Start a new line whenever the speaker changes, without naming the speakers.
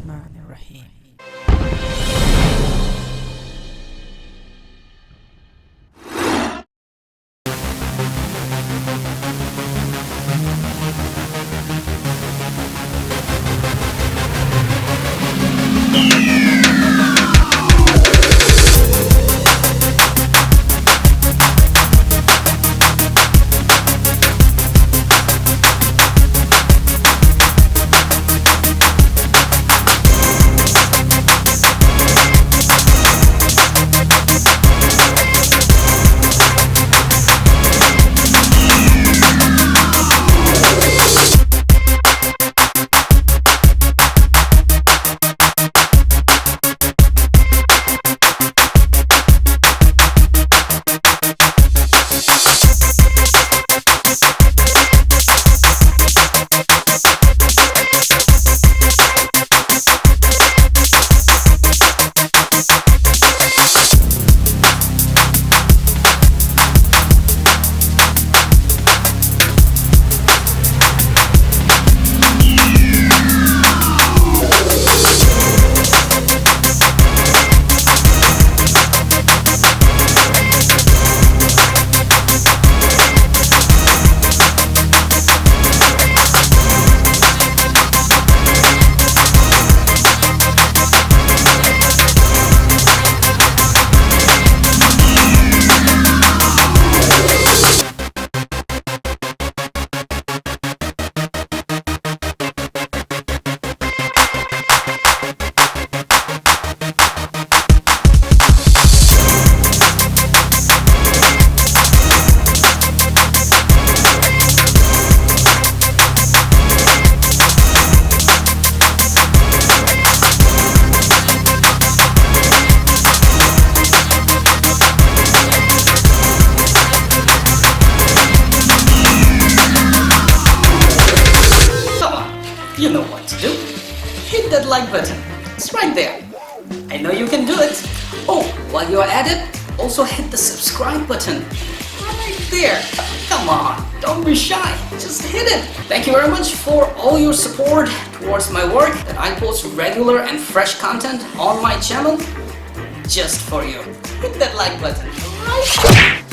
Bismillahirrahmanirrahim.
You know what to do. Hit that like button. It's right there. I know you can do it. Oh, while you're at it, also hit the subscribe button. Right there. Come on, don't be shy. Just hit it. Thank you very much for all your support towards my work that I post regular and fresh content on my channel just for you. Hit that like button. Right there.